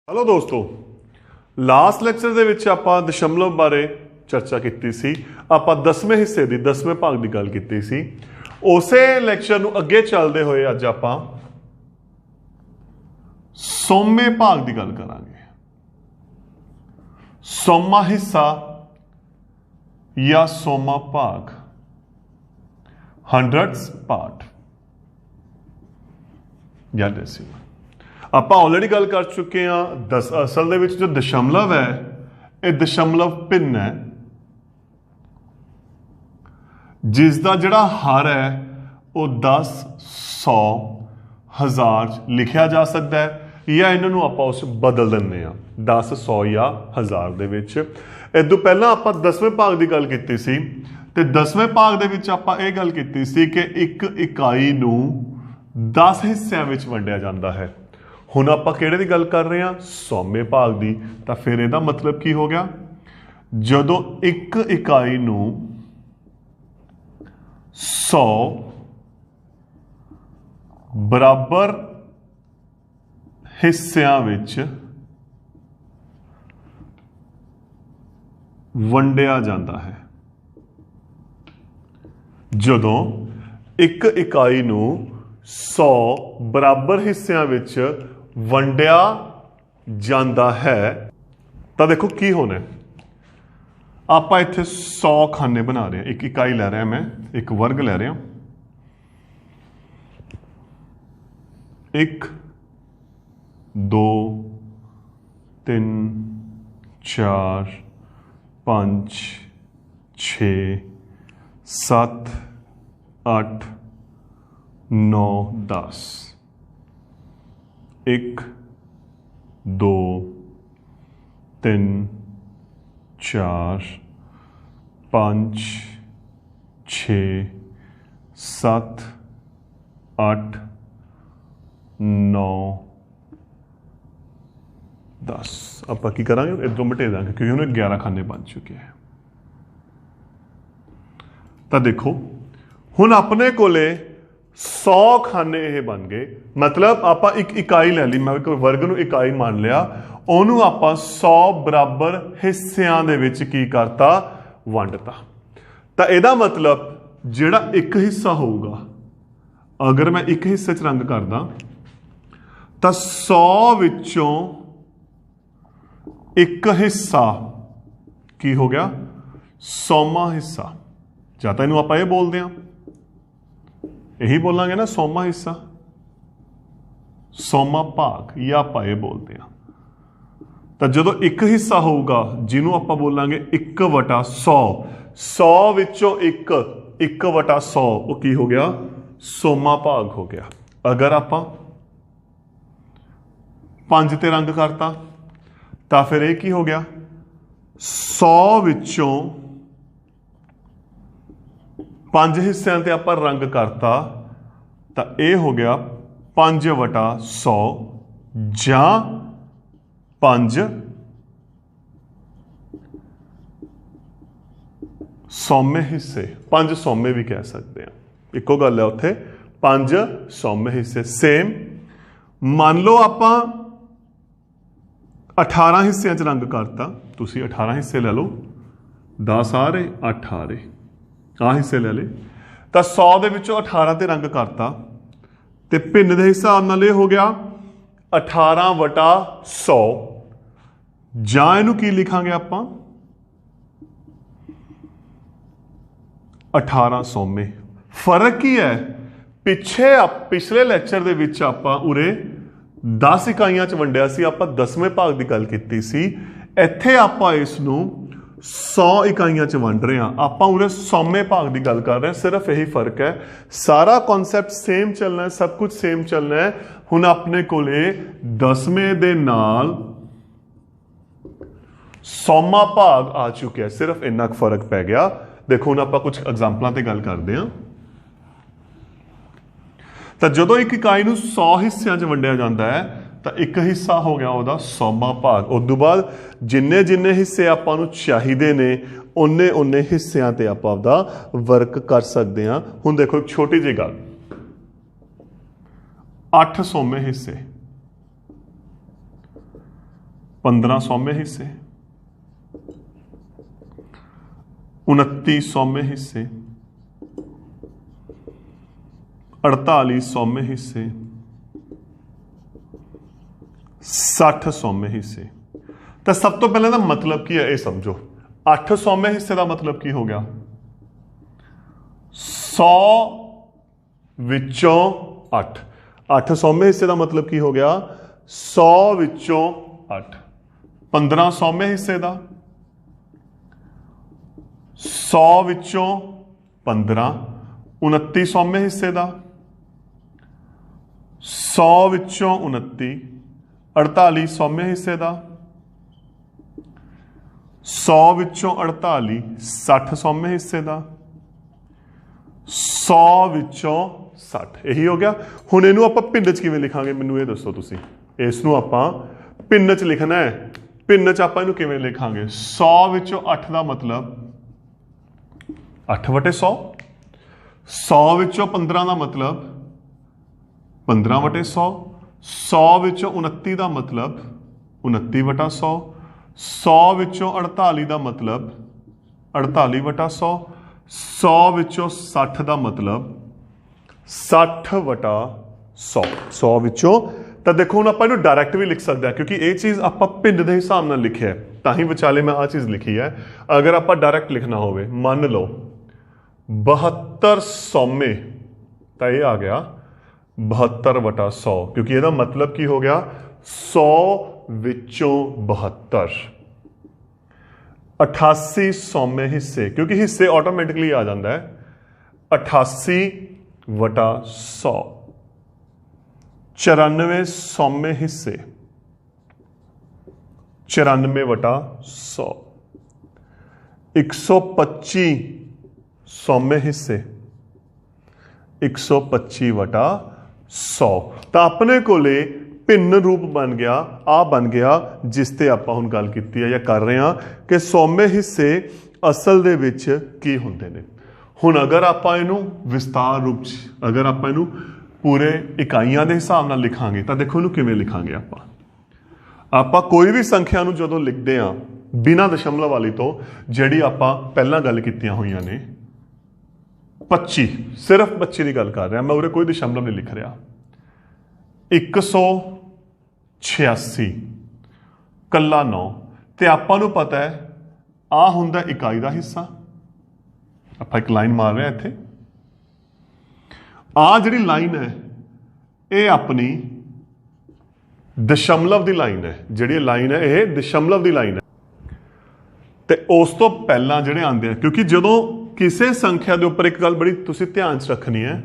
Hello दोस्तों, last lecture ਦੇ ਵਿੱਚ ਆਪਾਂ ਦਸ਼ਮਲਵ ਬਾਰੇ ਚਰਚਾ ਕੀਤੀ ਸੀ। ਆਪਾਂ 10ਵੇਂ ਹਿੱਸੇ ਦੀ 10ਵੇਂ ਭਾਗ ਦੀ ਗੱਲ ਕੀਤੀ ਸੀ। ਉਸੇ ਲੈਕਚਰ ਨੂੰ ਅੱਗੇ ਚੱਲਦੇ ਹੋਏ ਅੱਜ ਆਪਾਂ 100ਵੇਂ ਭਾਗ ਦੀ ਗੱਲ ਕਰਾਂਗੇ। 100ਵਾਂ ਹਿੱਸਾ ਜਾਂ 100ਵਾਂ ਭਾਗ, 100th ਪਾਰਟ ਜਾਂ ਡੈਸੀਮਲ। ਆਪਾਂ ਆਲਰੇਡੀ ਗੱਲ ਕਰ ਚੁੱਕੇ ਹਾਂ। ਅਸਲ ਦੇ ਵਿੱਚ ਜੋ ਦਸ਼ਮਲਵ ਹੈ ਇਹ ਦਸ਼ਮਲਵ ਭਿੰਨ ਹੈ, ਜਿਸ ਦਾ ਜਿਹੜਾ ਹਰ ਹੈ ਉਹ 10, 100, 1000 ਲਿਖਿਆ ਜਾ ਸਕਦਾ ਹੈ ਜਾਂ ਇਹਨਾਂ ਨੂੰ ਆਪਾਂ ਉਸ ਬਦਲ ਦਿੰਦੇ ਹਾਂ 10, 100 ਜਾਂ 1000 ਦੇ ਵਿੱਚ। ਇਹ ਤੋਂ ਪਹਿਲਾਂ ਆਪਾਂ 10ਵੇਂ ਭਾਗ ਦੀ ਗੱਲ ਕੀਤੀ ਸੀ ਤੇ 10ਵੇਂ ਭਾਗ ਦੇ ਵਿੱਚ ਆਪਾਂ ਇਹ ਗੱਲ ਕੀਤੀ ਸੀ ਕਿ ਇੱਕ ਇਕਾਈ ਨੂੰ 10 ਹਿੱਸਿਆਂ ਵਿੱਚ ਵੰਡਿਆ ਜਾਂਦਾ ਹੈ। ਹੁਣ ਆਪਾਂ ਕਿਹੜੇ ਦੀ ਗੱਲ ਕਰ ਰਹੇ ਹਾਂ? 100ਵੇਂ ਭਾਗ ਦੀ। ਤਾਂ ਫਿਰ ਇਹਦਾ ਮਤਲਬ ਕੀ ਹੋ ਗਿਆ? ਜਦੋਂ ਇੱਕ ਇਕਾਈ ਨੂੰ 100 ਬਰਾਬਰ ਹਿੱਸਿਆਂ ਵਿੱਚ ਵੰਡਿਆ ਜਾਂਦਾ ਹੈ, ਜਦੋਂ ਇੱਕ ਇਕਾਈ ਨੂੰ 100 ਬਰਾਬਰ ਹਿੱਸਿਆਂ ਵਿੱਚ ਵੰਡਿਆ ਜਾਂਦਾ ਹੈ ਤਾਂ ਦੇਖੋ ਕੀ ਹੋਣਾ। ਆਪਾਂ ਇੱਥੇ 100 ਖਾਨੇ ਬਣਾ ਰਹੇ ਹਾਂ। ਇੱਕ ਇਕਾਈ ਲੈ ਰਿਹਾ ਮੈਂ, ਇੱਕ ਵਰਗ ਲੈ ਰਿਹਾ। 1 2 3 4 5 6 7 8 9 10। 1 2 3 4 5 6 7 8 9 10। ਆਪਾਂ ਕੀ ਕਰਾਂਗੇ? ਇੱਧਰੋਂ ਮਿਟੇ ਦਾਂਗੇ ਕਿਉਂਕਿ ਉਹਨੇ 11 ਖਾਨੇ ਬਣ ਚੁੱਕੇ ਹੈ। ਤਾਂ ਦੇਖੋ ਹੁਣ ਆਪਣੇ ਕੋਲੇ 100 ਖਾਨੇ ਇਹ ਬਣ ਗਏ। ਮਤਲਬ ਆਪਾਂ ਇੱਕ ਇਕਾਈ ਲੈ ਲਈ, ਮੈਂ ਕੋਈ ਵਰਗ ਨੂੰ ਇਕਾਈ ਮੰਨ ਲਿਆ, ਉਹਨੂੰ ਆਪਾਂ 100 ਬਰਾਬਰ ਹਿੱਸਿਆਂ ਦੇ ਵਿੱਚ ਕੀ ਕਰਤਾ? ਵੰਡਤਾ। ਤਾਂ ਇਹਦਾ ਮਤਲਬ ਜਿਹੜਾ ਇੱਕ ਹਿੱਸਾ ਹੋਊਗਾ, ਅਗਰ ਮੈਂ ਇੱਕ ਹਿੱਸੇ 'ਚ ਰੰਗ ਕਰਦਾ ਤਾਂ 100 ਵਿੱਚੋਂ ਇੱਕ ਹਿੱਸਾ ਕੀ ਹੋ ਗਿਆ? 100ਵਾਂ ਹਿੱਸਾ। ਜਾਂ ਤਾਂ ਇਹਨੂੰ ਆਪਾਂ ਇਹ ਬੋਲਦੇ ਹਾਂ, ਇਹੀ ਬੋਲਾਂਗੇ ਨਾ 100ਵਾਂ ਹਿੱਸਾ, 100ਵਾਂ ਭਾਗ, ਜਾਂ ਆਪਾਂ ਇਹ ਬੋਲਦੇ ਹਾਂ। ਤਾਂ ਜਦੋਂ ਇੱਕ ਹਿੱਸਾ ਹੋਊਗਾ ਜਿਹਨੂੰ ਆਪਾਂ ਬੋਲਾਂਗੇ 1/100, 100 ਵਿੱਚੋਂ 1/100 ਉਹ ਕੀ ਹੋ ਗਿਆ? 100ਵਾਂ ਭਾਗ ਹੋ ਗਿਆ। ਅਗਰ ਆਪਾਂ 5 ਤੇ ਰੰਗ ਕਰਤਾ ਤਾਂ ਫਿਰ ਇਹ ਕੀ ਹੋ ਗਿਆ? 100 ਵਿੱਚੋਂ 5 ਹਿੱਸਿਆਂ ਤੇ ਆਪਾਂ ਰੰਗ ਕਰਤਾ ਤਾਂ ਇਹ ਹੋ ਗਿਆ 5/100 ਜਾਂ 5 100ਵੇਂ ਹਿੱਸੇ। 5 100ਵੇਂ ਵੀ ਕਹਿ ਸਕਦੇ ਹਾਂ, ਇੱਕੋ ਗੱਲ ਹੈ ਉੱਥੇ। 5 100ਵੇਂ ਹਿੱਸੇ ਸੇਮ। ਮੰਨ ਲਓ ਆਪਾਂ 18 ਹਿੱਸਿਆਂ 'ਚ ਰੰਗ ਕਰਤਾ। ਤੁਸੀਂ 18 ਹਿੱਸੇ ਲੈ ਲਓ, 10 ਆ ਰਹੇ, 8 ਆ ਰਹੇ, ਆਹ ਹਿੱਸੇ ਲੈ ਲਏ। ਤਾਂ 100 ਦੇ ਵਿੱਚੋਂ 18 ਤੇ ਰੰਗ ਕਰਤਾ ਤੇ ਭਿੰਨ ਦੇ ਹਿਸਾਬ ਨਾਲ ਇਹ ਹੋ ਗਿਆ 18/100। ਜਾਂ ਇਹਨੂੰ ਕੀ ਲਿਖਾਂਗੇ ਆਪਾਂ? 18 100ਵੇਂ। ਫਰਕ ਕੀ ਹੈ? ਪਿਛਲੇ ਲੈਕਚਰ ਦੇ ਵਿੱਚ ਆਪਾਂ ਉਰੇ 10 ਇਕਾਈਆਂ 'ਚ ਵੰਡਿਆ ਸੀ, ਆਪਾਂ 10ਵੇਂ ਭਾਗ ਦੀ ਗੱਲ ਕੀਤੀ ਸੀ। ਇੱਥੇ ਆਪਾਂ ਇਸ ਨੂੰ 100 ਇਕਾਈਆਂ 'ਚ ਵੰਡ ਰਹੇ ਹਾਂ। ਆਪਾਂ ਉਰੇ 100ਵੇਂ ਭਾਗ ਦੀ ਗੱਲ ਕਰ ਰਹੇ ਹਾਂ। ਸਿਰਫ ਇਹੀ ਫਰਕ ਹੈ, ਸਾਰਾ ਕਨਸੈਪਟ ਸੇਮ ਚੱਲਣਾ ਹੈ, ਸਭ ਕੁਝ ਸੇਮ ਚੱਲਣਾ ਹੈ। ਹੁਣ ਆਪਣੇ ਕੋਲੇ 10ਵੇਂ ਦੇ ਨਾਲ 100ਵਾਂ ਭਾਗ ਆ ਚੁੱਕਿਆ, ਸਿਰਫ ਇੰਨਾ ਕੁ ਫਰਕ ਪੈ ਗਿਆ। ਦੇਖੋ ਹੁਣ ਆਪਾਂ ਕੁਝ ਐਗਜ਼ਾਮਪਲਾਂ ਤੇ ਗੱਲ ਕਰਦੇ ਹਾਂ। ਤਾਂ ਜਦੋਂ ਇੱਕ ਇਕਾਈ ਨੂੰ 100 ਹਿੱਸਿਆਂ 'ਚ ਵੰਡਿਆ ਜਾਂਦਾ ਹੈ ਤਾਂ ਇੱਕ ਹਿੱਸਾ ਹੋ ਗਿਆ ਉਹਦਾ 100ਵਾਂ ਭਾਗ। ਉਸ ਤੋਂ ਬਾਅਦ ਜਿੰਨੇ ਹਿੱਸੇ ਆਪਾਂ ਨੂੰ ਚਾਹੀਦੇ ਨੇ ਉਨੇ ਹਿੱਸਿਆਂ ਤੇ ਆਪਾਂ ਆਪਦਾ ਵਰਕ ਕਰ ਸਕਦੇ ਹਾਂ। ਹੁਣ ਦੇਖੋ ਇੱਕ ਛੋਟੀ ਜਿਹੀ ਗੱਲ, 8 100ਵੇਂ ਹਿੱਸੇ 15 सौवें हिस्से, 29 सौवें हिस्से, 48 सौवें हिस्से, 60 सौवें हिस्से। तो सब तो पहले मतलब की है, ये समझो 8 सौवें हिस्से का मतलब की हो गया 100 विचों 8। 8 सौवें हिस्से का मतलब की हो गया 100 विचों 8। 15 सौवें हिस्से का 100 विचों 15। 29 सौवें हिस्से का 100 विचों 29। 48 सौवें हिस्से का 100 विचों 48। 60 सौवें हिस्से का 100 विचों 60। यही हो गया। हुण इहनूं आपां भिंड च किवें लिखांगे, मैनूं ये दसो तुसीं। इसनूं आपां भिंड च लिखना है। भिंड च आपां इहनूं किवें लिखांगे? 100 विचों 8 का मतलब 8/100। 100 विचों 15 का मतलब 15/100। 100 विचों 29 का मतलब 29/100। 100 विचों 48 का मतलब 48/100। 100 विचों 60 का मतलब 60/100। 100 विचों तो देखो हुण आपां इहनूं डायरैक्ट भी लिख सकते हैं, क्योंकि ये चीज़ आपां भिंड के हिसाब नाल लिखिया है, तां ही विचाले मैं आ चीज़ लिखी है। अगर आपां डायरैक्ट लिखना होवे, मान लो 72 सौवें, तो ये आ गया 72/100, क्योंकि ਇਹਦਾ मतलब की हो गया 100 विचों 72। 88 सौवें हिस्से, क्योंकि हिस्से ऑटोमेटिकली आ जाता है 88/100। 94 सौवें हिस्से 94/100। 125 सौवें हिस्से 125/100। तो अपने कोले भिन्न रूप बन गया, आ बन गया जिस ते आपां हुण गल कीती है या कर रहे हैं कि सौवें हिस्से असल दे विच की हुंदे ने। हुण अगर आपां इहनूं विस्तार रूप च, अगर आपां इहनूं पूरे इकाइयां दे हिसाब नाल लिखांगे, तो देखो इहनूं किवें लिखांगे आपां। आपां कोई भी संख्या नूं जदों लिखदे हां बिना दशमलव वाली तो, जिहड़ी आपां पहिलां गल कीतियां होईयां ने 25, सिर्फ 25 की गल कर रहा मैं, उरे कोई दशमलव नहीं लिख रहा। 186 कला 9, तो आपां नूं पता है आ हुंदा इकाई का हिस्सा। आपां एक लाइन मार रहे हैं इत्थे, आ जिहड़ी लाइन है ये अपनी दशमलव की लाइन है। जिहड़ी लाइन है ये दशमलव की लाइन है। तो उस तो पहलां जिहड़े आंदे हैं, क्योंकि जदों किसी संख्या के उपर एक गल बड़ी तुसीं ध्यान च रखनी है,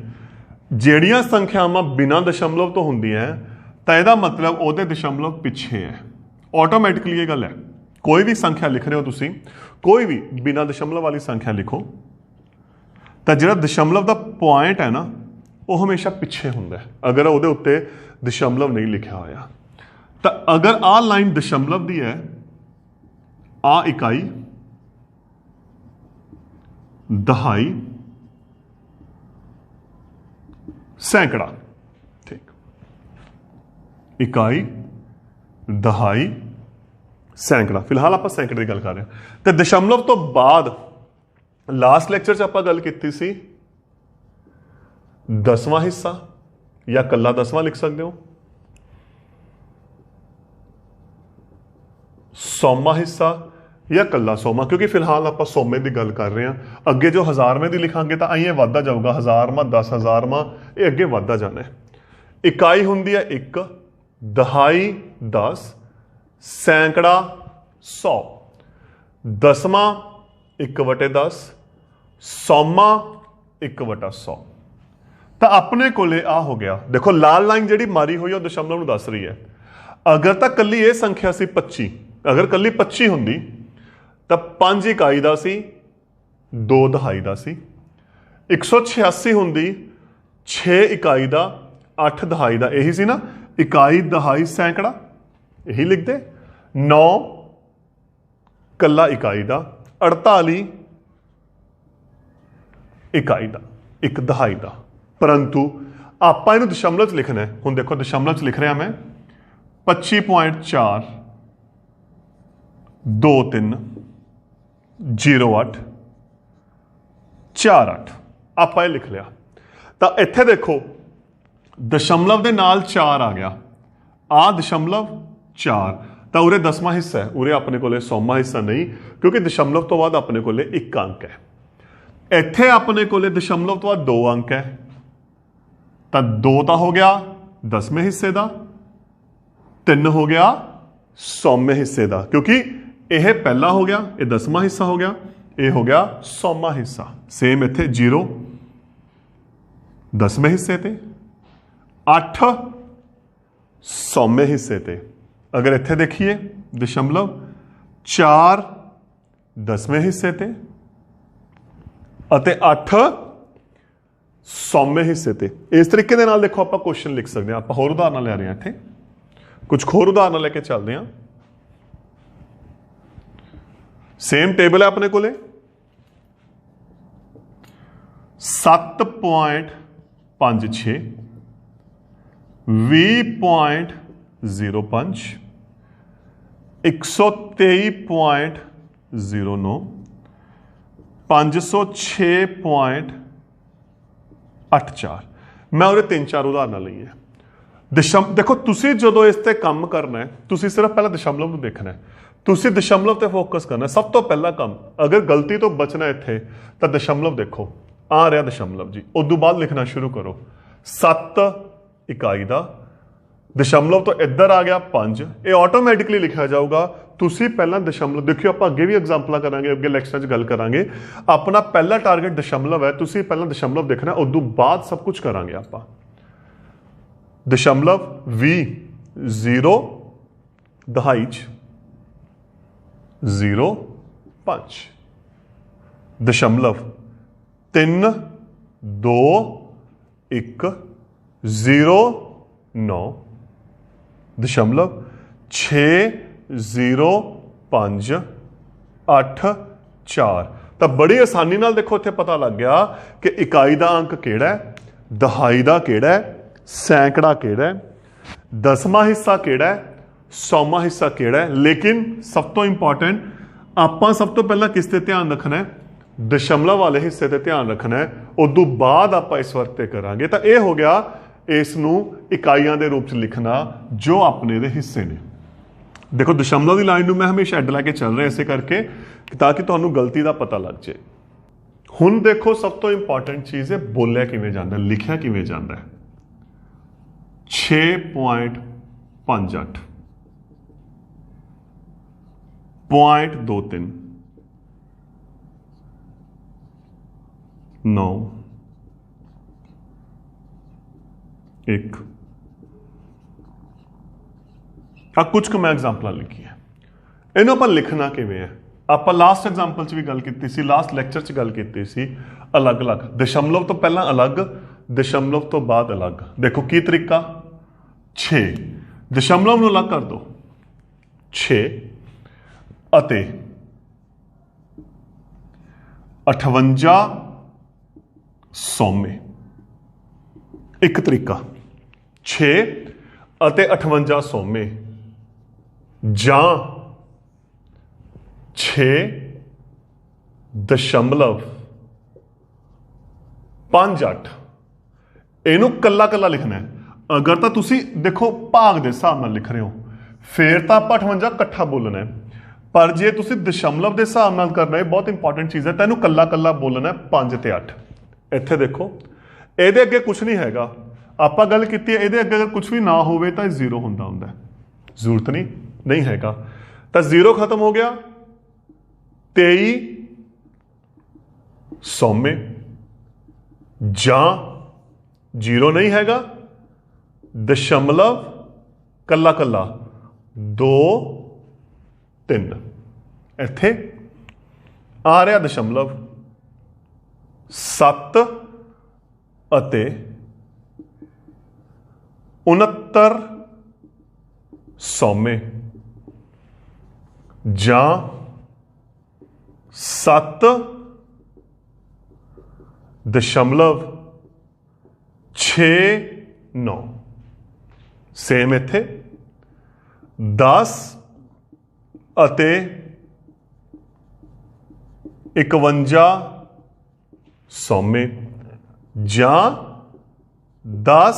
जिहड़ियां संख्यावां बिना दशमलव तो होंदियां तो यदा मतलब उहदे दशमलव पिछे है। ऑटोमैटिकली ये गल है, कोई भी संख्या लिख रहे हो तुसीं, कोई भी बिना दशमलव वाली संख्या लिखो तो जिहड़ा दशमलव का पॉइंट है ना वो हमेशा पिछे हुंदा है, अगर उहदे उत्ते दशमलव नहीं लिखा होया। तो अगर आ लाइन दशमलव की है, आ इकाई, दहाई, सैकड़ा, ठीक, इकाई, दहाई, सैकड़ा। फिलहाल आप सैकड़े की गल कर रहे हैं। तो दशमलव तो बाद लास्ट लैक्चर च आप गल की सी 10वां हिस्सा या कला 10वां लिख सकते हो, 100वां हिस्सा या कला 100वां, क्योंकि फिलहाल आप 100वें की गल कर रहे हैं। अगे जो 1000वें की लिखांगे तो आइए वाधा जाऊगा, 1000वां 10,000वां ये अगे वाधा जाना है। इकाई होंदी है 1, दहाई 10, सैकड़ा 100, 10वां 1/10, 100वां 1/100। तो अपने कोले आ हो गया। देखो लाल लाइन जी मारी हुई है दशमलव नूं दस रही है। अगर तो कली ये संख्या सी 25, अगर कली 25 होंदी तो 5 इकाई का सी, 2 दहाई का सी। 186 होंदी 6 इकाई का, 8 दहाई का, यही सी ना, इकाई दहाई सैकड़ा, यही लिखते। 9 कला इकाई का, 48 इकाई का, 1 दहाई का। परंतु आपां इहनूं दशमलव च लिखना है। हुण देखो दशमलव च लिख रहा मैं 25.4 2308 48 ਆਪਾਂ ਇਹ ਲਿਖ ਲਿਆ। ਤਾਂ ਇੱਥੇ ਦੇਖੋ ਦਸ਼ਮਲਵ ਦੇ ਨਾਲ 4 ਆ ਗਿਆ, ਆ ਦਸ਼ਮਲਵ 4, ਤਾਂ ਉਰੇ 10ਵਾਂ ਹਿੱਸਾ ਹੈ, ਉਰੇ ਆਪਣੇ ਕੋਲੇ 100ਵਾਂ ਹਿੱਸਾ ਨਹੀਂ, ਕਿਉਂਕਿ ਦਸ਼ਮਲਵ ਤੋਂ ਬਾਅਦ ਆਪਣੇ ਕੋਲੇ 1 ਅੰਕ ਹੈ। ਇੱਥੇ ਆਪਣੇ ਕੋਲੇ ਦਸ਼ਮਲਵ ਤੋਂ ਬਾਅਦ 2 ਅੰਕ ਹੈ, ਤਾਂ 2 ਤਾਂ ਹੋ ਗਿਆ 10ਵੇਂ ਹਿੱਸੇ ਦਾ, 3 ਹੋ ਗਿਆ 100ਵੇਂ ਹਿੱਸੇ ਦਾ, ਕਿਉਂਕਿ ਇਹ ਪਹਿਲਾ ਹੋ ਗਿਆ, ਇਹ 10ਵਾਂ ਹਿੱਸਾ ਹੋ ਗਿਆ, ਇਹ ਹੋ ਗਿਆ 100ਵਾਂ ਹਿੱਸਾ। ਸੇਮ ਇੱਥੇ 0 10ਵੇਂ ਹਿੱਸੇ ਤੇ, 8 100ਵੇਂ ਹਿੱਸੇ ਤੇ। ਅਗਰ ਇੱਥੇ ਦੇਖੀਏ ਦਸ਼ਮਲਵ 4 10ਵੇਂ ਹਿੱਸੇ ਤੇ ਅਤੇ 8 100ਵੇਂ ਹਿੱਸੇ ਤੇ। ਇਸ ਤਰੀਕੇ ਦੇ ਨਾਲ ਦੇਖੋ ਆਪਾਂ ਕੁਐਸਚਨ ਲਿਖ ਸਕਦੇ ਹਾਂ। ਆਪਾਂ ਹੋਰ ਉਦਾਹਰਨਾਂ ਲੈ ਰਹੇ ਹਾਂ, ਇੱਥੇ ਕੁਝ ਹੋਰ ਉਦਾਹਰਨਾਂ ਲੈ ਕੇ ਚੱਲਦੇ ਹਾਂ। ਸੇਮ ਟੇਬਲ ਹੈ ਆਪਣੇ ਕੋਲੇ, 7.56 20.05 123.09 506.84। ਮੈਂ ਉਹਦੇ 3-4 ਉਦਾਹਰਨਾਂ ਲਈ ਹੈ। ਦੇਖੋ ਤੁਸੀਂ ਜਦੋਂ ਇਸ ਤੇ ਕੰਮ ਕਰਨਾ ਹੈ, ਤੁਸੀਂ ਸਿਰਫ ਪਹਿਲਾਂ ਦਸ਼ਮਲਵ ਨੂੰ ਦੇਖਣਾ ਹੈ, ਤੁਸੀਂ ਦਸ਼ਮਲਵ ਤੇ ਫੋਕਸ ਕਰਨਾ। ਸਭ ਤੋਂ ਪਹਿਲਾ ਕੰਮ, ਅਗਰ ਗਲਤੀ ਤੋਂ ਬਚਣਾ ਇੱਥੇ, ਤਾਂ ਦਸ਼ਮਲਵ ਦੇਖੋ, ਆ ਰਿਹਾ ਦਸ਼ਮਲਵ ਜੀ, ਉਦੋਂ ਬਾਅਦ ਲਿਖਣਾ ਸ਼ੁਰੂ ਕਰੋ। 7 ਇਕਾਈ ਦਾ ਦਸ਼ਮਲਵ ਤੋਂ ਇੱਧਰ ਆ ਗਿਆ 5, ਇਹ ਆਟੋਮੈਟਿਕਲੀ ਲਿਖਿਆ ਜਾਊਗਾ। ਤੁਸੀਂ ਪਹਿਲਾਂ ਦਸ਼ਮਲਵ ਦੇਖਿਓ, ਆਪਾਂ ਅੱਗੇ ਵੀ ਐਗਜ਼ਾਮਪਲਾਂ ਕਰਾਂਗੇ, ਅੱਗੇ ਲੈਕਚਰਾਂ 'ਚ ਗੱਲ ਕਰਾਂਗੇ। ਆਪਣਾ ਪਹਿਲਾ ਟਾਰਗੇਟ ਦਸ਼ਮਲਵ ਹੈ, ਤੁਸੀਂ ਪਹਿਲਾਂ ਦਸ਼ਮਲਵ ਦੇਖਣਾ, ਉਦੋਂ ਬਾਅਦ ਸਭ ਕੁਝ ਕਰਾਂਗੇ ਆਪਾਂ। ਦਸ਼ਮਲਵ 20 0 ਦਹਾਈ 'ਚ 0.5, ਦਸ਼ਮਲਵ 3 2 1 0.9, ਦਸ਼ਮਲਵ 6 0.5 8.4। ਤਾਂ ਬੜੀ ਆਸਾਨੀ ਨਾਲ ਦੇਖੋ ਇੱਥੇ ਪਤਾ ਲੱਗ ਗਿਆ ਕਿ ਇਕਾਈ ਦਾ ਅੰਕ ਕਿਹੜਾ ਹੈ, ਦਹਾਈ ਦਾ ਕਿਹੜਾ ਹੈ, ਸੈਂਕੜਾ ਕਿਹੜਾ ਹੈ, 10ਵਾਂ ਹਿੱਸਾ ਕਿਹੜਾ ਹੈ, 100ਵਾਂ ਹਿੱਸਾ ਕਿਹੜਾ ਹੈ। ਲੇਕਿਨ ਸਭ ਤੋਂ ਇੰਪੋਰਟੈਂਟ, ਆਪਾਂ ਸਭ ਤੋਂ ਪਹਿਲਾਂ ਕਿਸ ਤੇ ਧਿਆਨ ਰੱਖਣਾ ਹੈ, ਦਸ਼ਮਲਵ ਵਾਲੇ ਹਿੱਸੇ ਤੇ ਧਿਆਨ ਰੱਖਣਾ ਹੈ, ਉਦੋਂ ਬਾਅਦ ਆਪਾਂ ਇਸ ਵਰਤ ਤੇ ਕਰਾਂਗੇ। ਤਾਂ ਇਹ ਹੋ ਗਿਆ ਇਸ ਨੂੰ ਇਕਾਈਆਂ ਦੇ ਰੂਪ 'ਚ ਲਿਖਣਾ ਜੋ ਆਪਣੇ ਦੇ ਹਿੱਸੇ ਨੇ। ਦੇਖੋ ਦਸ਼ਮਲਵ ਦੀ ਲਾਈਨ ਨੂੰ ਮੈਂ ਹਮੇਸ਼ਾ ਐਡ ਲੈ ਕੇ ਚੱਲ ਰਿਹਾ, ਇਸੇ ਕਰਕੇ ਤਾਂ ਕਿ ਤੁਹਾਨੂੰ ਗਲਤੀ ਦਾ ਪਤਾ ਲੱਗ ਜਾਏ। ਹੁਣ ਦੇਖੋ ਸਭ ਤੋਂ ਇੰਪੋਰਟੈਂਟ ਚੀਜ਼ ਹੈ, ਬੋਲਿਆ ਕਿਵੇਂ ਜਾਂਦਾ, ਲਿਖਿਆ ਕਿਵੇਂ ਜਾਂਦਾ ਹੈ। 6.58 0.23 9 1। ਆ ਕੁਝ ਕੁ ਮੈਂ ਐਗਜ਼ਾਮਪਲਾਂ ਲਿਖੀਆਂ, ਇਹਨੂੰ ਆਪਾਂ ਲਿਖਣਾ ਕਿਵੇਂ ਹੈ। ਆਪਾਂ ਲਾਸਟ ਐਗਜ਼ਾਮਪਲ 'ਚ ਵੀ ਗੱਲ ਕੀਤੀ ਸੀ, ਲਾਸਟ ਲੈਕਚਰ 'ਚ ਗੱਲ ਕੀਤੀ ਸੀ, ਅਲੱਗ-ਅਲੱਗ ਦਸ਼ਮਲਵ ਤੋਂ ਪਹਿਲਾਂ ਅਲੱਗ, ਦਸ਼ਮਲਵ ਤੋਂ ਬਾਅਦ ਅਲੱਗ। ਦੇਖੋ ਕੀ ਤਰੀਕਾ, 6 ਦਸ਼ਮਲਵ ਨੂੰ ਅਲੱਗ ਕਰ ਦਿਓ, 6 ਅਤੇ 58 100ਵੇਂ। ਇੱਕ ਤਰੀਕਾ 6 ਅਤੇ 58 100ਵੇਂ, ਜਾਂ 6 ਦਸ਼ਮਲਵ 58। ਇਹਨੂੰ ਕੱਲਾ ਕੱਲਾ ਲਿਖਣਾ ਹੈ। ਅਗਰ ਤਾਂ ਤੁਸੀਂ ਦੇਖੋ ਭਾਗ ਦੇ ਹਿਸਾਬ ਨਾਲ ਲਿਖ ਰਹੇ ਹੋ, ਫਿਰ ਤਾਂ ਆਪਾਂ 58 ਇਕੱਠਾ ਬੋਲਣਾ ਹੈ, ਪਰ ਜੇ ਤੁਸੀਂ ਦਸ਼ਮਲਵ ਦੇ ਹਿਸਾਬ ਨਾਲ ਕਰਨਾ ਹੈ, ਬਹੁਤ ਇੰਪੋਰਟੈਂਟ ਚੀਜ਼ ਹੈ, ਤਾਂ ਇਹਨੂੰ ਕੱਲਾ ਕੱਲਾ ਬੋਲਣਾ ਹੈ। 5 ਤੇ 8 ਇੱਥੇ ਦੇਖੋ, ਇਹਦੇ ਅੱਗੇ ਕੁਝ ਨਹੀਂ ਹੈਗਾ। ਆਪਾਂ ਗੱਲ ਕੀਤੀ ਹੈ, ਇਹਦੇ ਅੱਗੇ ਅਗਰ ਕੁਝ ਵੀ ਨਾ ਹੋਵੇ ਤਾਂ ਇਹ 0 ਹੁੰਦਾ ਹੈ, ਜ਼ਰੂਰਤ ਨਹੀਂ ਹੈਗਾ। ਤਾਂ 0 ਖਤਮ ਹੋ ਗਿਆ, 23 100ਵੇਂ, ਜਾਂ 0 ਨਹੀਂ ਹੈਗਾ, ਦਸ਼ਮਲਵ ਕੱਲਾ ਕੱਲਾ 2 3। ਇੱਥੇ ਆ ਰਿਹਾ ਦਸ਼ਮਲਵ 7 ਅਤੇ 69 100ਵੇਂ, ਜਾਂ 7 ਦਸ਼ਮਲਵ 6 9। ਸੇਮ ਇੱਥੇ 10 ਅਤੇ 51 सौमे ਜਾਂ 10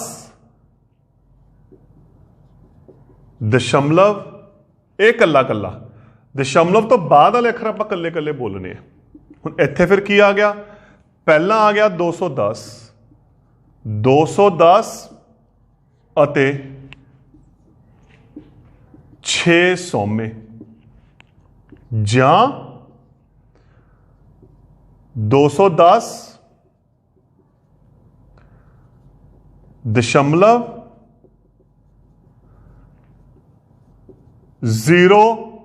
दशमलव ਇਹ ਕੱਲਾ ਕੱਲਾ दशमलव तो बाद वाले अखर आप कल्ले कल्ले बोलने हैं। हुण इत्थे फिर की आ गया, पहला आ गया 210 अते 6 सौमे ਜਾਂ 210 दशमलव 06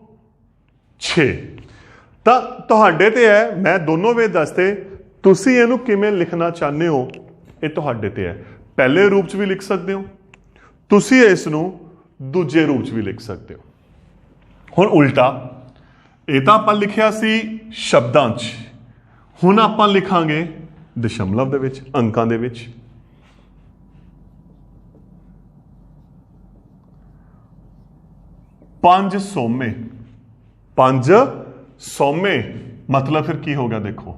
ਤਾਂ ਤੁਹਾਡੇ ਤੇ ਹੈ। मैं दोनों वे दसते, ਤੁਸੀਂ ਇਹਨੂੰ ਕਿਵੇਂ ਲਿਖਣਾ ਚਾਹੁੰਦੇ ਹੋ ਇਹ ਤੁਹਾਡੇ ਤੇ ਹੈ। ਪਹਿਲੇ ਰੂਪ ਚ ਵੀ ਲਿਖ ਸਕਦੇ ਹੋ, ਤੁਸੀਂ ਇਸ ਨੂੰ ਦੂਜੇ ਰੂਪ ਚ ਵੀ ਲਿਖ ਸਕਦੇ ਹੋ। ਹੁਣ ਉਲਟਾ, ਇਹ ਤਾਂ ਆਪਾਂ ਲਿਖਿਆ ਸੀ ਸ਼ਬਦਾਂ ਚ, ਹੁਣ ਆਪਾਂ ਲਿਖਾਂਗੇ ਦਸ਼ਮਲਵ ਦੇ ਵਿੱਚ, ਅੰਕਾਂ ਦੇ ਵਿੱਚ। 5 ਸੌमे, 5 सौमे मतलब फिर की हो गया देखो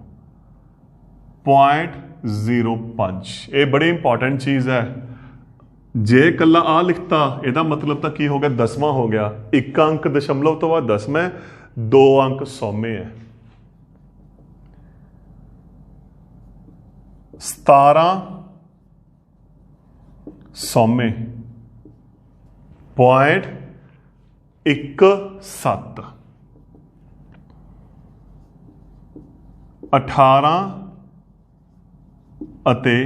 0.05। ये बड़ी इंपॉर्टेंट चीज है। जे कला आ लिखता ਇਹਦਾ मतलब तो की हो गया 10वां हो गया। एक अंक दशमलव तो बाद 10वां, 2 अंक सौमे है। 17 सौमे 0.17। 18 ਅਤੇ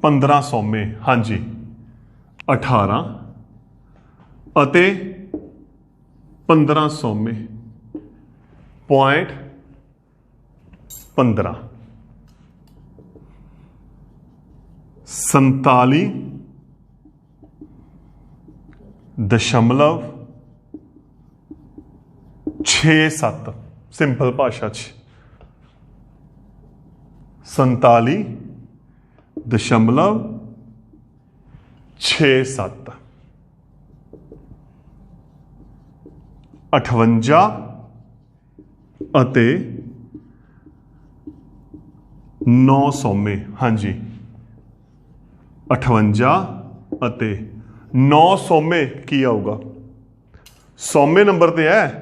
15 ਸੌਮੇ, ਹਾਂਜੀ 18 ਅਤੇ 15 ਸੌਮੇ 0.15। 47 दशमलव 67। सिंपल भाषा 47 दशमलव 67। 58 ਅਤੇ 9 ਸੌਮੇ, ਹਾਂਜੀ 58 ਅਤੇ 9 ਸੌਮੇ ਕੀ ਆਊਗਾ? ਸੌਮੇ ਨੰਬਰ ਤੇ ਹੈ,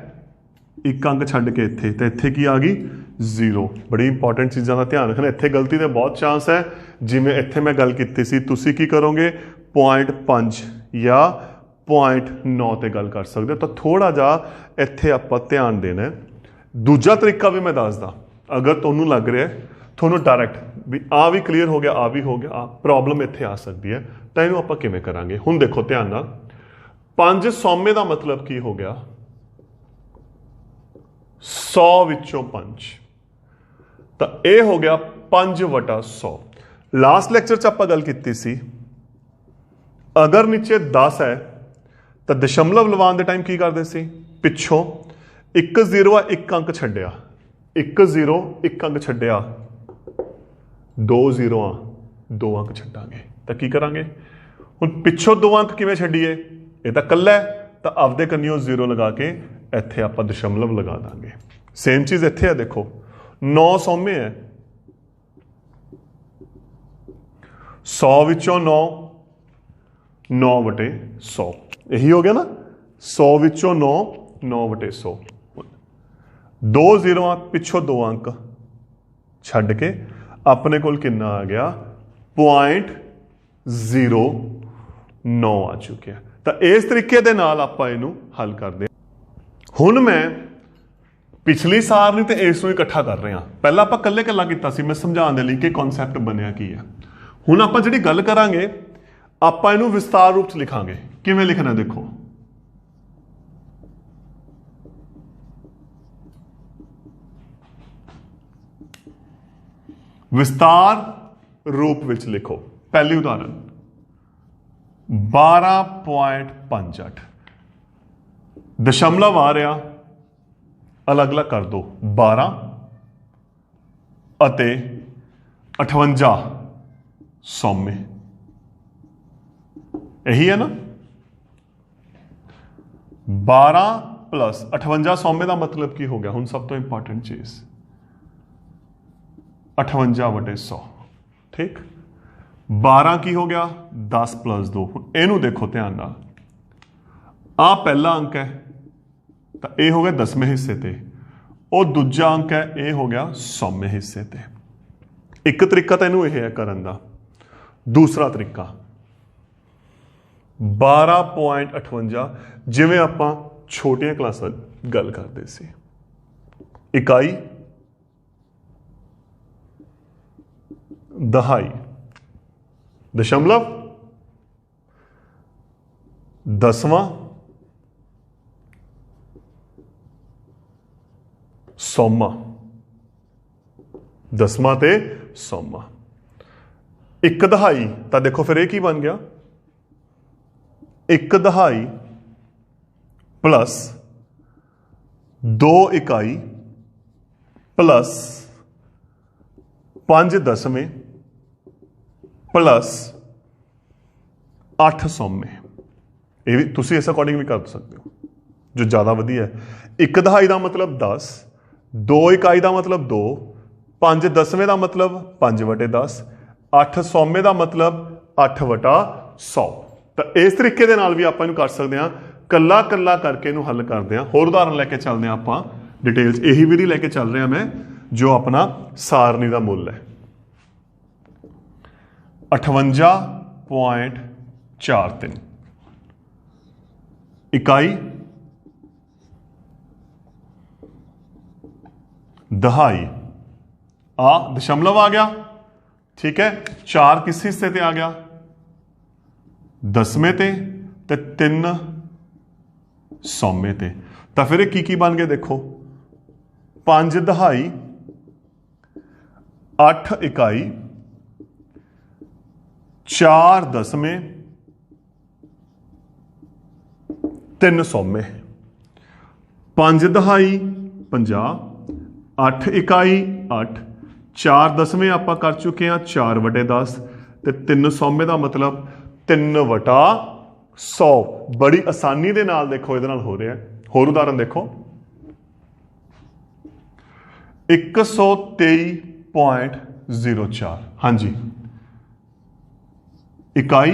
एक अंक छड्ड के इत्थे, तो इत्थे की आ गई 0। बड़ी इंपॉर्टेंट चीज़ों का ध्यान रखना। इत्थे गलती के बहुत चांस है, जिमें इत्थे मैं गल की सी, तुसी की करोगे 0.5 या 0.9 ते गल कर सकते हो। तो थोड़ा जा इत्थे आपां ध्यान देना है। दूजा तरीका भी मैं दसदा, अगर तुहानूं लग रहा है तुहानूं डायरैक्ट भी आ भी क्लीयर हो गया, आ भी हो गया, प्रॉब्लम इत्थे आ सकती है, तो इहनूं आपां किवें करांगे? हुण देखो ध्यान नाल, 5 सौमे का मतलब की हो गया 100 विचों 5, तो यह हो गया 5/100। लास्ट लैक्चर च आपां गल कीती सी, अगर नीचे 10 है तो दशमलव लवान दे टाइम की करदे सी, पिछों 1 0 1 अंक छड्डिया, 1 0 1 अंक छड्डिया, 2 0 2 अंक छड्डांगे, तो की करांगे? हुण पिछों 2 अंक किवें छड्डीए? ये तो कल्ला है, तो आपदे कन्नियों 0 लगा के इत्थे आपां दशमलव लगा देंगे। सेम चीज इत्थे है, देखो 9 सौमे है, 100 विचों 9, 9/100, यही हो गया ना। 100 विचों 9, 9/100। 2 0 पिछों 2 अंक छड्ड के अपने कोल कितना आ गया? 0.09 आ चुके हैं। तो इस तरीके दे नाल आपां इहनूं हल करदे। हुण मैं पिछली सारणी ते इस नूं इकट्ठा कर रहे हैं। पहला आपां कल्ले कल्ला कीता सी, मैं समझाउण दे लई कि कॉन्सैप्ट बनिया की है। हुण आपां जिहड़ी गल करांगे, आपां इहनूं विस्तार रूप च लिखांगे। किवें लिखना देखो, विस्तार रूप विच लिखो। पहली उदाहरण 12.58, दशमलव आ रहा, अलग अलग कर दो, 12 ਅਤੇ 58 सौमे, यही है ना। 12 प्लस 58 सौमे का मतलब की हो गया हुण सब तो इंपॉर्टेंट चीज 58/100 ठीक 12 की हो गया 10 + 2 इनू देखो ध्यान नाल आ पहला अंक है तो यह हो गया 10वें हिस्से ते और दूजा अंक है यह हो गया 100वें हिस्से ते एक तरीका तो इनू यह है करन दा दूसरा तरीका 12.58 जिवें आपां छोटियां क्लासां गल करते सी इकाई दहाई दशमलव दसवां सौमा दसवां ते सौमा एक दहाई तो देखो फिर एक ही बन गया एक दहाई प्लस 2 इकाई प्लस 5 दसवें प्लस 8 सौमे ये भी तुसी इस अकॉर्डिंग भी कर सकते हो जो ज़्यादा वधिया है एक दहाई का मतलब 10 2 इकाई का मतलब 2 5 दसवें का मतलब 5/10 8 सौमे का मतलब 8/100 तो इस तरीके के नाल भी आप कर सकते हैं कला कला करके इनू हल करते हैं होर उदाहरण लैके चलते हैं आप डिटेल्स यही विधि लैके चल रहे हैं मैं जो अपना सारनी का मुल है 58.43 इकाई दहाई आ दशमलव आ गया ठीक है 4 किस हिस्से ते आ गया 10वें ते 3 सौमे ते तो फिर की बन गया देखो 5 दहाई 8 इकाई 4 दसवें 3 सौमे 5 दहाई 50 8 इकाई 8 4 दसवें आप कर चुके हैं 4/10 तो 3 सौमे का मतलब 3/100 बड़ी आसानी के नाल देखो ये हो रहा है होर उदाहरण देखो 123.04 हाँ जी इकाई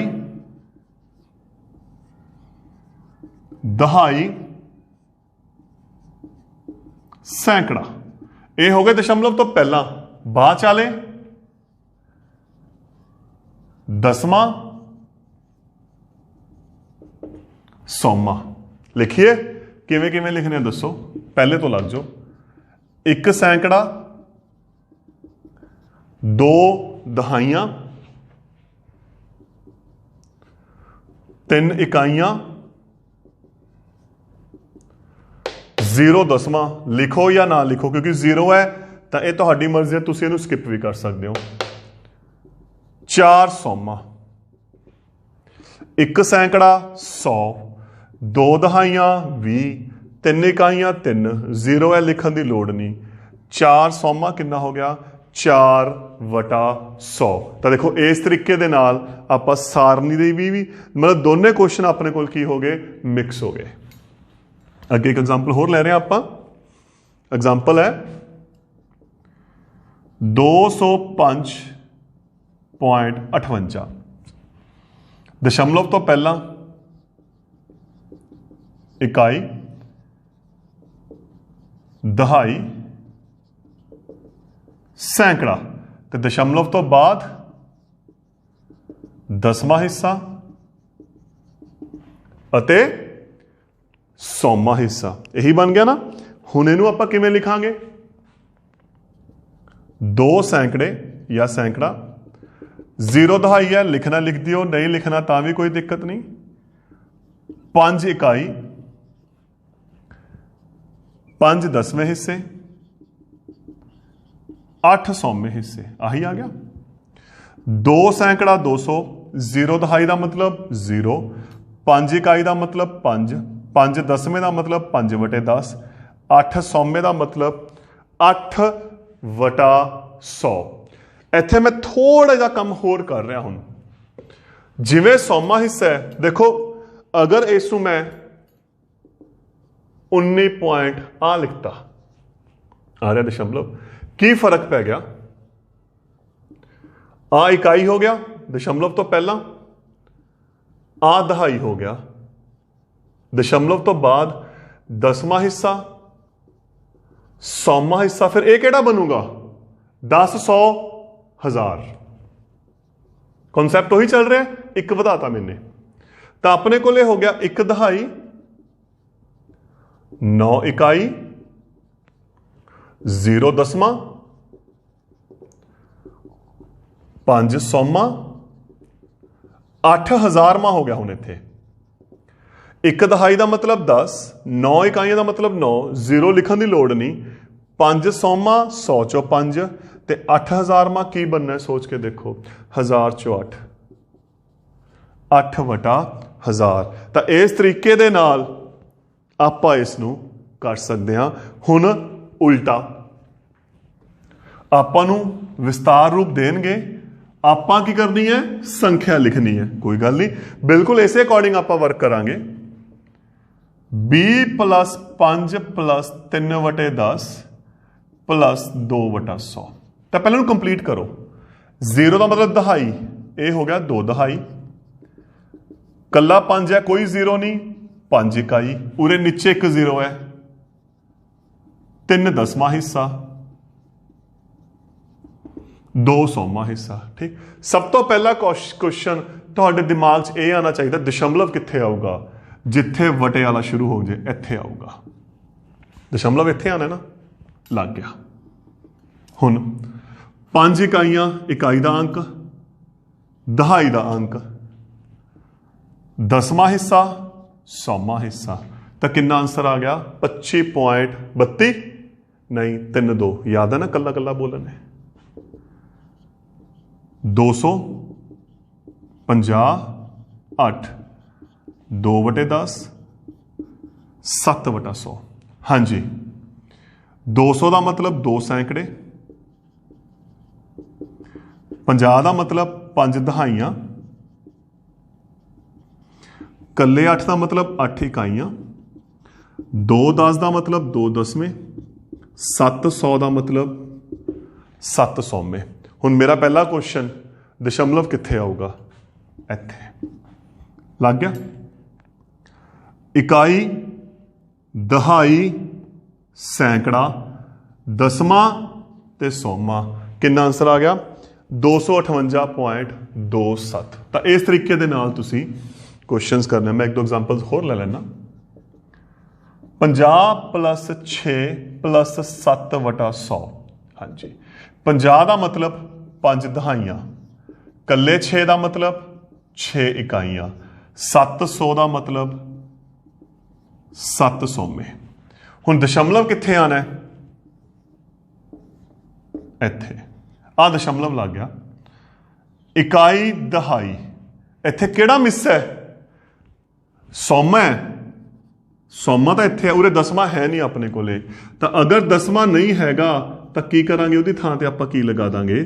दहाई सैकड़ा ये हो गए दशमलव तो पहला बाद चाले दसवां सौमा लिखिए किवें किवें लिखने दसो पहले तो लग जाओ एक सैकड़ा 2 दहाइयां 3 इकाइयां 0 दसवां लिखो या ना लिखो क्योंकि 0 है तो यह तुहाडी मर्जी है तुसीं इहनूं स्किप भी कर सकते हो 4 सौमा एक सैकड़ा 100 2 दहाइयां 20 3 इकाइयां 3 0 है लिखण की लोड़ नहीं 4 सौमा कितना हो गया 4/100 तो देखो इस तरीके दे नाल आपां सारनी दे भी मतलब दोनों क्वेश्चन अपने कोल की हो गए मिक्स हो गए अगे एक एग्जाम्पल होर ले रहे हैं आप एग्जाम्पल है 205.58 दशमलव तो पहला इकाई दहाई सैकड़ा तो दशमलव तो बाद 10वां हिस्सा अते 100वां हिस्सा यही बन गया ना हुण इहनूं आपां किवें लिखांगे 2 सैकड़े या सैकड़ा 0 दहाई है लिखना लिख दियो नहीं लिखना तां भी कोई दिक्कत नहीं 5 इकाई 5 दसवें हिस्से 8 सौवें हिस्से आही आ गया 2 सैकड़ा 200 0 दहाई का मतलब 0 5 इकाई का मतलब 5 दसवें का मतलब 5/10 8 सौमे का मतलब 8/100 इत्थे मैं थोड़ा जा कम होर कर रहा हूं जिवें सौमा हिस्सा है देखो अगर इसू मैं 19 पॉइंट आ लिखता, आ रहा दशमलव, की फर्क पै गया, आ इकाई हो गया दशमलव तो पहला, आ दहाई हो गया, दशमलव तो बाद 10वां हिस्सा, 100वां हिस्सा, फिर यह केड़ा बनूगा 10, 100, 1000। कॉन्सैप्ट वही चल रहा है, एक बताता मैंने। तो अपने को हो गया 1 दहाई, 9 इकाई, 0 10वां, 5 100वां, 8 1000वां हो गया। हुण इत्थे 1 दहाई का मतलब 10, 9 इकाइयां का मतलब 9, 0 लिखण की लोड़ नहीं, 5 100वां 100 चों 5 ते 8 1000वां की बनना है, सोच के देखो, 1000 चों 8, 8 बटा 1000। तो इस तरीके दे नाल आपां इसनूं कर सकते हैं। हुण उल्टा आपां नूं विस्तार रूप देणगे, आपां की करनी है, संख्या लिखनी है। कोई गल नहीं, बिल्कुल इसे अकॉर्डिंग आपां वर्क करांगे। 20 + 5 + 3/10 + 2/100। तो पहले कंप्लीट करो। 0 का मतलब दहाई, ये हो गया 2 दहाई, कला 5 है, कोई 0 नहीं, 5 इकाई, उरे नीचे 1 0 है, 3 10वां हिस्सा, 2 100वां हिस्सा। ठीक, सब तो पहला क्वेश्चन तुहाडे दिमाग च यह आना चाहिए, दशमलव कित्थे आऊगा, जिथे वटे वाला शुरू हो जाए इत्थे आऊगा। दशमलव इत्थे आना ना, लग गया। हुण 5 इकाइयां, इकाई का अंक, दहाई का अंक, 10वां हिस्सा, 100वां हिस्सा, तो कितना आंसर आ गया 25.32, नहीं 3 2, याद है ना, कला कला बोलना है। 258, 2/10, 7/100। हाँ जी, 200 का मतलब 2 सैकड़े, 50 का मतलब 5 दहाइयां, कले 8 का मतलब 8 इकाइयां, 2 10 का मतलब 2 दसवें, 700 का मतलब 7 100वें। हुण मेरा पहला क्वेश्चन, दशमलव कित्थे आऊगा, इत्थे लग गया। इकाई, दहाई, सैकड़ा, दसवां ते 100वां, कितना आंसर आ गया 258.27। तो इस तरीके दे नाल तुसी क्वेश्चंस करने। मैं 1-2 एग्जांपल्स होर ले लेना। 50 + 6 + 7/100। हाँ जी, 50 का मतलब 5 दहाइयां, कले 6 का मतलब 6 इकाइयां, 700 का मतलब 7 100वें। हुण दशमलव कित्थे आना है, इत्थे आ दशमलव लग गया। इकाई, दहाई, इत्थे केड़ा मिस है, 100वां है, 100वां तो इत्थे है, उरे 10वां है नहीं अपने कोले। तो अगर 10वां नहीं हैगा तो की करांगे, उहदी थां ते आपां की लगा दांगे,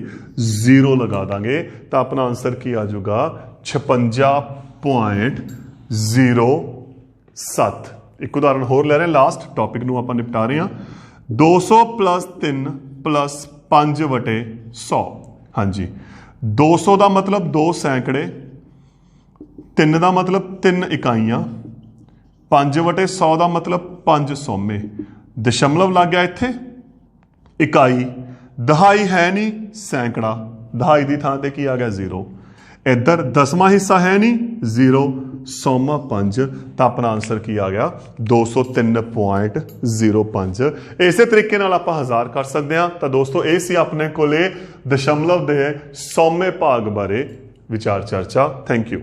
0 लगा दांगे। तो अपना आंसर की आ जाऊगा 56.07। एक उदाहरण होर ले रहे हैं, लास्ट टॉपिक नूं आपां निपटा रहे हैं। 200 + 3 + 5/100। हाँ जी, 200 का मतलब 2 सैकड़े, 3 का मतलब 3 इकाइयां, 5/100 का मतलब 5 100वें। दशमलव लग गया इत्थे, इकाई, दहाई है नहीं, सैकड़ा, दहाई की थां ते की आ गया 0, इधर 10वां हिस्सा है नहीं, 0, 100वां 5। तो अपना आंसर की आ गया 203.05। इसे तरीके नाल आपां 1000 कर सकते हैं। तो दोस्तों ये सी अपने कोले दशमलव दे 100वें भाग बारे विचार चर्चा। Thank you.